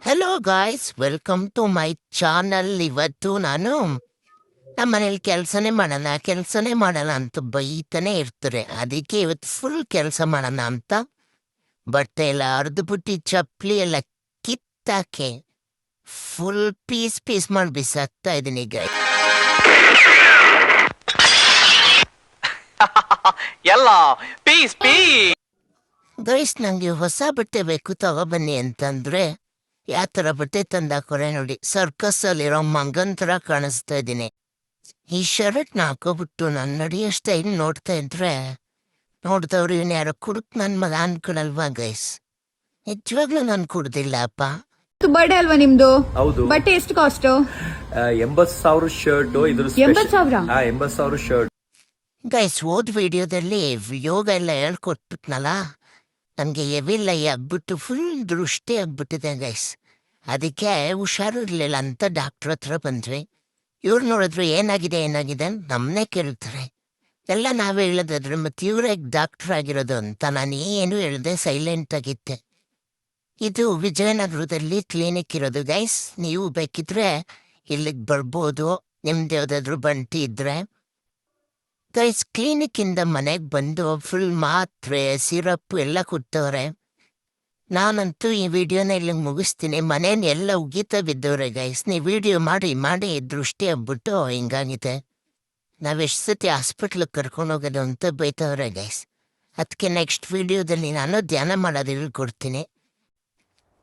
Hello guys, welcome to my channel. ಇವತ್ತು ನಾನು ನಮ್ಮ ಮನೇಲಿ ಕೆಲಸನೇ ಮಾಡೋಣ ಅಂತ ಬೈತಾನೆ ಇರ್ತಾರೆ. ಅದಕ್ಕೆ ಇವತ್ತು ಫುಲ್ ಕೆಲಸ ಮಾಡೋಣ ಅಂತ ಬಟ್ಟೆ ಎಲ್ಲ ಅರ್ದ್ಬಿಟ್ಟು ಚಪ್ಪಲಿ ಎಲ್ಲ ಕಿತ್ತಾಕೆ ಫುಲ್ ಪೀಸ್ ಮಾಡಿ ಬಿಸಾಕ್ತಾ ಇದ್ದೀನಿ ಗೈಸ್. ನಂಗೆ ಹೊಸ ಬಟ್ಟೆ ಬೇಕು, ತಗೊಬನ್ನಿ ಅಂತಂದ್ರೆ ಯಾವ ಥರ ಬಟ್ಟೆ ತಂದಾಕೊರೆ ನೋಡಿ. ಸರ್ಕಸ್ಸಲ್ಲಿರೋ ಮಂಗನ್ ಥರ ಕಾಣಿಸ್ತಾ ಇದ್ದೀನಿ. ಈ ಶರ್ಟ್ನ ಹಾಕೋಬಿಟ್ಟು ನನ್ನ ನಡೆಯೋ ಸ್ಟೈಲ್ ನೋಡ್ತಾ ಇದ್ರೆ ನೋಡ್ದವ್ರು ಇವನು ಯಾರೋ ಕುಡುಕ್ ನನ್ನ ಮಗ ಅನ್ಕೊಳಲ್ವಾ ಗೈಸ್? ನಿಜವಾಗ್ಲೂ ನಾನು ಕುಡ್ದಿಲ್ಲ ಅಪ್ಪ. ಬರ್ಡೇ ಅಲ್ವಾ ನಿಮ್ದು? ಹೌದು. ಬಟ್ಟೆ ಎಷ್ಟು ಕಾಸ್ಟ್? 80,000 ಶರ್ಟ್. ಇದ್ರ 80,000? 80,000 ಶರ್ಟ್. ಗೈಸ್, ಹೋದ ವಿಡಿಯೋದಲ್ಲಿ ಯೋಗ ಎಲ್ಲ ಹೇಳ್ಕೊಟ್ಬಿಟ್ನಲ್ಲ, ನನಗೆ ಎವಿಲ್ಲ ಆಗ್ಬಿಟ್ಟು ಫುಲ್ ದೃಷ್ಟಿ ಆಗ್ಬಿಟ್ಟಿದೆ ಗೈಸ್. ಅದಕ್ಕೆ ಹುಷಾರಿರ್ಲಿಲ್ಲ ಅಂತ ಡಾಕ್ಟ್ರ್ ಹತ್ರ ಬಂದ್ವಿ. ಇವ್ರು ನೋಡಿದ್ರು ಏನಾಗಿದೆ ನಮ್ಮನ್ನೇ ಕೇಳ್ತಾರೆ. ಎಲ್ಲ ನಾವೇ ಹೇಳೋದಾದ್ರೆ ಮತ್ತು ಇವರೇ ಡಾಕ್ಟ್ರ್ ಆಗಿರೋದು ಅಂತ ನಾನು ಏನು ಹೇಳಿದೆ, ಸೈಲೆಂಟ್ ಆಗಿದ್ದೆ. ಇದು ವಿಜಯನಗರದಲ್ಲಿ ಕ್ಲಿನಿಕ್ ಇರೋದು ಗೈಸ್. ನೀವು ಬೇಕಿದ್ರೆ ಇಲ್ಲಿಗೆ ಬರ್ಬೋದು, ನಿಮ್ದು ಯಾವುದಾದ್ರೂ ಬಂಟಿ ಇದ್ರೆ. ಗೈಸ್, ಕ್ಲಿನಿಕ್ಕಿಂದ ಮನೆಗೆ ಬಂದು ಫುಲ್ ಮಾತ್ರೆ ಸಿರಪ್ ಎಲ್ಲ ಕೊಟ್ಟವ್ರೆ. ನಾನಂತೂ ಈ ವಿಡಿಯೋನ ಇಲ್ಲಿಗೆ ಮುಗಿಸ್ತೀನಿ. ಮನೇನ ಎಲ್ಲ ಉಗೀತಾ ಬಿದ್ದವ್ರೆ ಗೈಸ್. ನೀವು ವಿಡಿಯೋ ಮಾಡಿ ದೃಷ್ಟಿ ಆಗ್ಬಿಟ್ಟು ಹಿಂಗಾಗಿದೆ. ನಾವೆಷ್ಟು ಸತಿ ಹಾಸ್ಪಿಟ್ಲಿಗೆ ಕರ್ಕೊಂಡೋಗೋದು ಅಂತ ಬೈತವ್ರೆ ಗೈಸ್. ಅದಕ್ಕೆ ನೆಕ್ಸ್ಟ್ ವಿಡಿಯೋದಲ್ಲಿ ನಾನು ಧ್ಯಾನ ಮಾಡೋದು ಹೇಳ್ಕೊಡ್ತೀನಿ.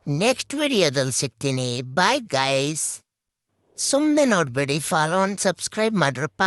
ನೆಕ್ಸ್ಟ್ ವಿಡಿಯೋದಲ್ಲಿ ಸಿಗ್ತೀನಿ. Bye guys. ಸುಮ್ಮನೆ ನೋಡಬೇಡಿ, ಫಾಲೋ ಆ್ಯಂಡ್ ಸಬ್ಸ್ಕ್ರೈಬ್ ಮಾಡ್ರಪ್ಪ.